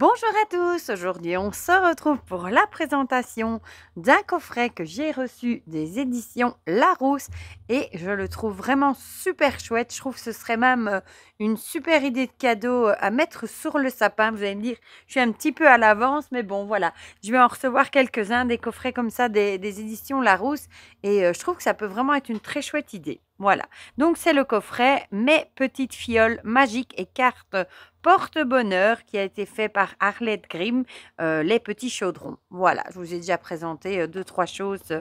Bonjour à tous, aujourd'hui on se retrouve pour la présentation d'un coffret que j'ai reçu des éditions Larousse et je le trouve vraiment super chouette. Je trouve que ce serait même une super idée de cadeau à mettre sur le sapin. Vous allez me dire, je suis un petit peu à l'avance, mais bon voilà, je vais en recevoir quelques-uns des coffrets comme ça des éditions Larousse et je trouve que ça peut vraiment être une très chouette idée. Voilà, donc c'est le coffret Mes petites fioles magiques et cartes porte-bonheur qui a été fait par Arlette Grimm, les petits chaudrons. Voilà, je vous ai déjà présenté deux, trois choses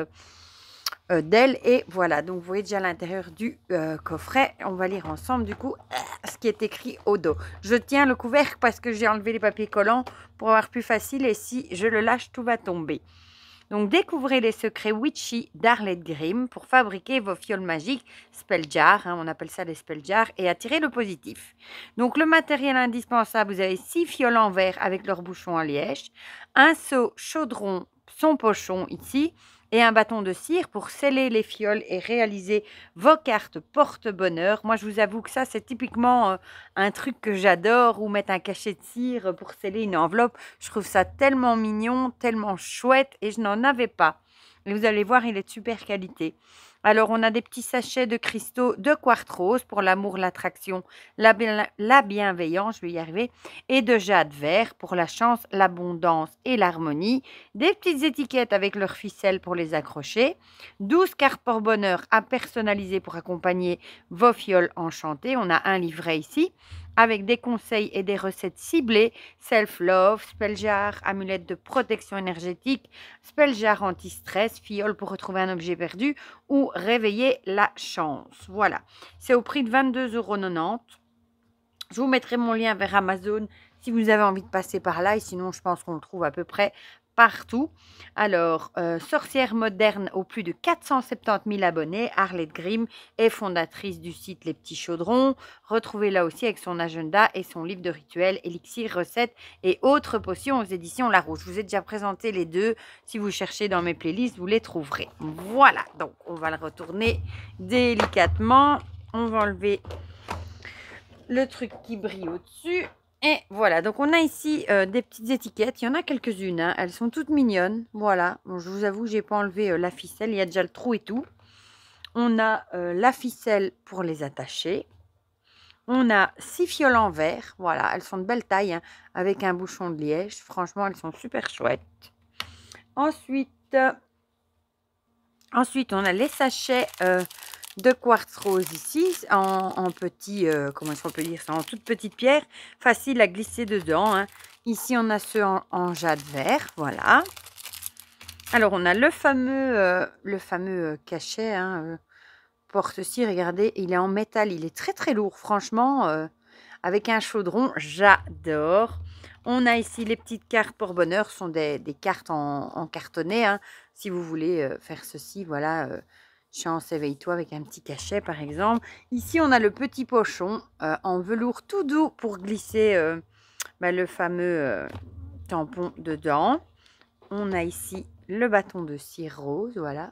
d'elle. Et voilà, donc vous voyez déjà l'intérieur du coffret. On va lire ensemble du coup ce qui est écrit au dos. Je tiens le couvercle parce que j'ai enlevé les papiers collants pour avoir plus facile et si je le lâche, tout va tomber. Donc, découvrez les secrets witchy d'Arlette Grimm pour fabriquer vos fioles magiques, spell jar, on appelle ça les spell jars, et attirer le positif. Donc, le matériel indispensable, vous avez 6 fioles en verre avec leur bouchon en liège, un seau chaudron, son pochon ici, et un bâton de cire pour sceller les fioles et réaliser vos cartes porte-bonheur. Moi, je vous avoue que ça, c'est typiquement un truc que j'adore, ou mettre un cachet de cire pour sceller une enveloppe. Je trouve ça tellement mignon, tellement chouette, et je n'en avais pas. Et vous allez voir, il est de super qualité. Alors, on a des petits sachets de cristaux de quartz rose pour l'amour, l'attraction, la bienveillance, je vais y arriver, et de jade vert pour la chance, l'abondance et l'harmonie. Des petites étiquettes avec leurs ficelles pour les accrocher. 12 cartes porte-bonheur à personnaliser pour accompagner vos fioles enchantées. On a un livret ici avec des conseils et des recettes ciblées, self-love, spell jar, amulette de protection énergétique, spell jar anti-stress, fiole pour retrouver un objet perdu ou réveiller la chance. Voilà, c'est au prix de 22,90 €. Je vous mettrai mon lien vers Amazon si vous avez envie de passer par là et sinon je pense qu'on le trouve à peu près partout. Alors, sorcière moderne aux plus de 470 000 abonnés, Arlette Grimm est fondatrice du site Les Petits Chaudrons. Retrouvez-la aussi avec son agenda et son livre de rituels, élixirs, recettes et autres potions aux éditions Larousse. Je vous ai déjà présenté les deux. Si vous cherchez dans mes playlists, vous les trouverez. Voilà, donc on va le retourner délicatement. On va enlever le truc qui brille au-dessus. Et voilà, donc on a ici des petites étiquettes. Il y en a quelques-unes, hein. Elles sont toutes mignonnes. Voilà, bon, je vous avoue, j'ai pas enlevé la ficelle. Il y a déjà le trou et tout. On a la ficelle pour les attacher. On a 6 fioles en verre. Voilà, elles sont de belle taille, hein, avec un bouchon de liège. Franchement, elles sont super chouettes. Ensuite, on a les sachets de quartz rose ici, en petit, comment est-ce qu'on peut dire ça, en toute petite pierre, facile à glisser dedans, hein. Ici, on a ceux en jade vert, voilà. Alors, on a le fameux cachet, hein, porte-ci, regardez, il est en métal, il est très très lourd, franchement, avec un chaudron, j'adore. On a ici les petites cartes pour bonheur, ce sont des cartes en cartonné, hein. Si vous voulez faire ceci, voilà, chance, éveille-toi avec un petit cachet par exemple. Ici, on a le petit pochon en velours tout doux pour glisser le fameux tampon dedans. On a ici le bâton de cire rose, voilà.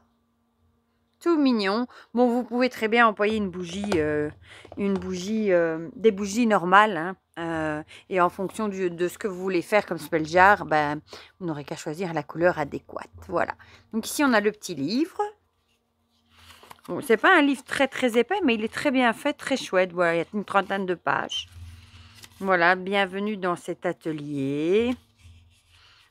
Tout mignon. Bon, vous pouvez très bien employer des bougies normales, hein, et en fonction de ce que vous voulez faire comme spell jar, ben, vous n'aurez qu'à choisir la couleur adéquate. Voilà. Donc ici, on a le petit livre. Bon, c'est pas un livre très très épais, mais il est très bien fait, très chouette. Voilà, il y a une trentaine de pages. Voilà, bienvenue dans cet atelier.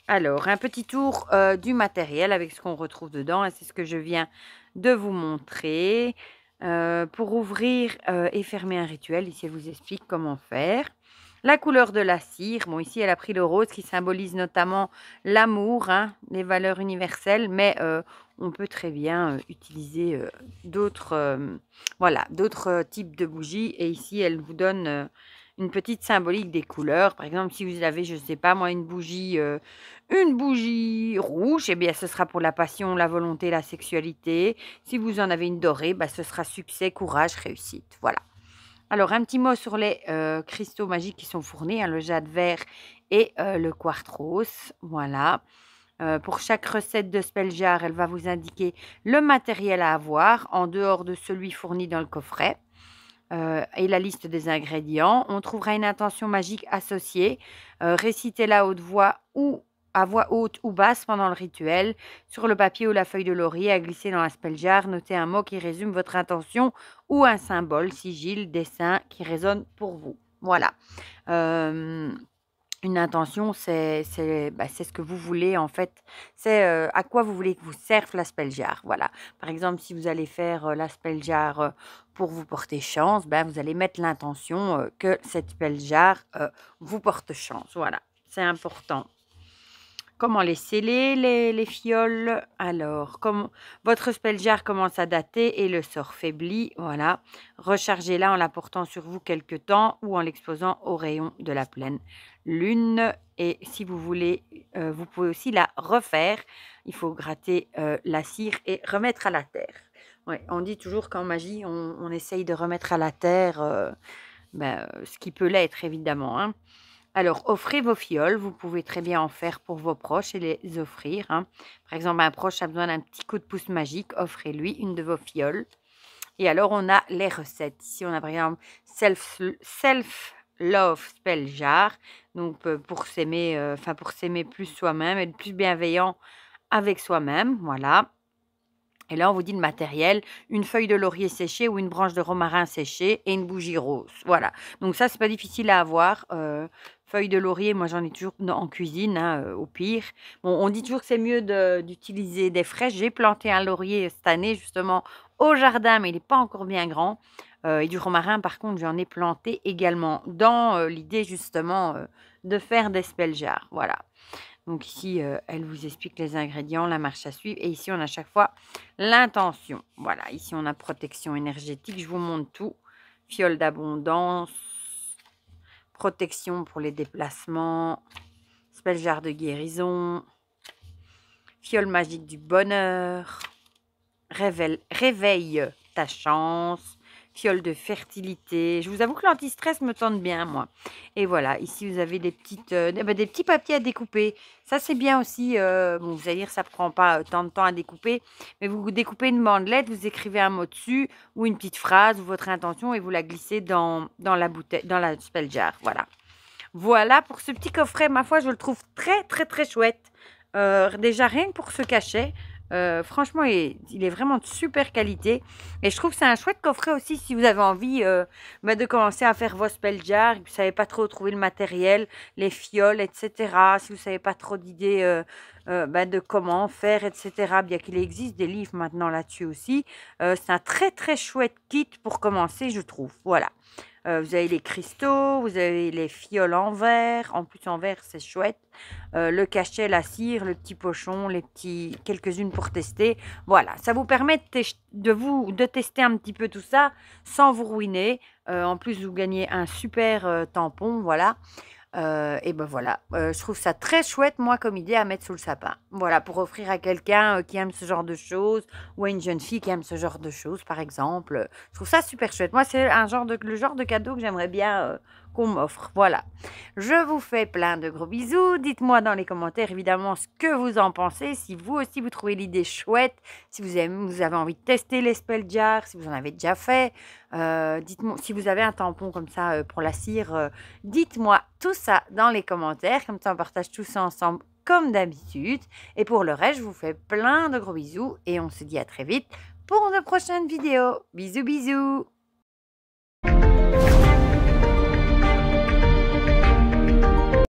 Alors, un petit tour du matériel avec ce qu'on retrouve dedans. Et c'est ce que je viens de vous montrer. Pour ouvrir et fermer un rituel, ici, elle vous explique comment faire. La couleur de la cire. Bon, ici, elle a pris le rose qui symbolise notamment l'amour, hein, les valeurs universelles. Mais on peut très bien utiliser d'autres types de bougies. Et ici, elle vous donne une petite symbolique des couleurs. Par exemple, si vous avez, je ne sais pas moi, une bougie rouge, eh bien, ce sera pour la passion, la volonté, la sexualité. Si vous en avez une dorée, bah, ce sera succès, courage, réussite. Voilà. Alors, un petit mot sur les cristaux magiques qui sont fournis, hein, le jade vert et le quartz rose. Voilà. Pour chaque recette de spell jar, elle va vous indiquer le matériel à avoir en dehors de celui fourni dans le coffret. et la liste des ingrédients. On trouvera une intention magique associée. Récitez-la à voix haute ou basse pendant le rituel. Sur le papier ou la feuille de laurier à glisser dans la spell jar, notez un mot qui résume votre intention ou un symbole, sigil, dessin qui résonne pour vous. Voilà. Une intention, c'est ce que vous voulez en fait. C'est à quoi vous voulez que vous serve la spell jar. Voilà. Par exemple, si vous allez faire la spell jar pour vous porter chance, vous allez mettre l'intention que cette spell jar vous porte chance. Voilà. C'est important. Comment les sceller, les fioles? Alors, comme votre spell jar commence à dater et le sort faiblit, voilà. Rechargez-la en la portant sur vous quelque temps ou en l'exposant au rayon de la pleine lune. Et si vous voulez, vous pouvez aussi la refaire. Il faut gratter la cire et remettre à la terre. Ouais, on dit toujours qu'en magie, on essaye de remettre à la terre ce qui peut l'être, évidemment, hein. Alors, offrez vos fioles. Vous pouvez très bien en faire pour vos proches et les offrir, hein. Par exemple, un proche a besoin d'un petit coup de pouce magique. Offrez-lui une de vos fioles. Et alors, on a les recettes. Ici, on a par exemple Self-Love Spell Jar. Donc, pour s'aimer plus soi-même, être plus bienveillant avec soi-même. Voilà. Et là, on vous dit le matériel, une feuille de laurier séchée ou une branche de romarin séchée et une bougie rose. Voilà. Donc ça, c'est pas difficile à avoir. Feuille de laurier, moi, j'en ai toujours en cuisine, hein, au pire. Bon, on dit toujours que c'est mieux d'utiliser des fraîches. J'ai planté un laurier cette année, justement, au jardin, mais il n'est pas encore bien grand. Et du romarin, par contre, j'en ai planté également dans l'idée, justement, de faire des spell jars. Voilà. Donc ici, elle vous explique les ingrédients, la marche à suivre. Et ici, on a à chaque fois l'intention. Voilà, ici, on a protection énergétique. Je vous montre tout. Fiole d'abondance, protection pour les déplacements, spell jar de guérison, fiole magique du bonheur, réveille ta chance, fiole de fertilité. Je vous avoue que l'anti-stress me tente bien, moi. Et voilà, ici, vous avez des petits papiers à découper. Ça, c'est bien aussi. Bon, vous allez dire, ça ne prend pas tant de temps à découper. Mais vous découpez une bandelette, vous écrivez un mot dessus ou une petite phrase ou votre intention et vous la glissez dans la bouteille, dans la spell jar. Voilà. Voilà pour ce petit coffret. Ma foi, je le trouve très, très, très chouette. Déjà, rien que pour ce cachet. Franchement, il est vraiment de super qualité. Et je trouve que c'est un chouette coffret aussi si vous avez envie de commencer à faire vos spell jars. Vous ne savez pas trop trouver le matériel, les fioles, etc. Si vous ne savez pas trop d'idées de comment faire, etc. Bien qu'il existe des livres maintenant là-dessus aussi. C'est un très très chouette kit pour commencer, je trouve. Voilà. Vous avez les cristaux, vous avez les fioles en verre. En plus, en verre, c'est chouette. Le cachet, la cire, le petit pochon, quelques-unes pour tester. Voilà, ça vous permet de tester un petit peu tout ça sans vous ruiner. En plus, vous gagnez un super tampon, voilà. Et ben voilà, je trouve ça très chouette, moi, comme idée à mettre sous le sapin. Voilà, pour offrir à quelqu'un qui aime ce genre de choses, ou à une jeune fille qui aime ce genre de choses, par exemple. Je trouve ça super chouette. Moi, c'est le genre de cadeau que j'aimerais bien qu'on m'offre. Voilà. Je vous fais plein de gros bisous. Dites-moi dans les commentaires, évidemment, ce que vous en pensez. Si vous aussi, vous trouvez l'idée chouette. Si vous avez envie de tester les spell jars, si vous en avez déjà fait. Dites-moi si vous avez un tampon comme ça pour la cire. Dites-moi tout ça dans les commentaires. Comme ça, on partage tout ça ensemble comme d'habitude. Et pour le reste, je vous fais plein de gros bisous. Et on se dit à très vite pour de prochaines vidéos. Bisous, bisous.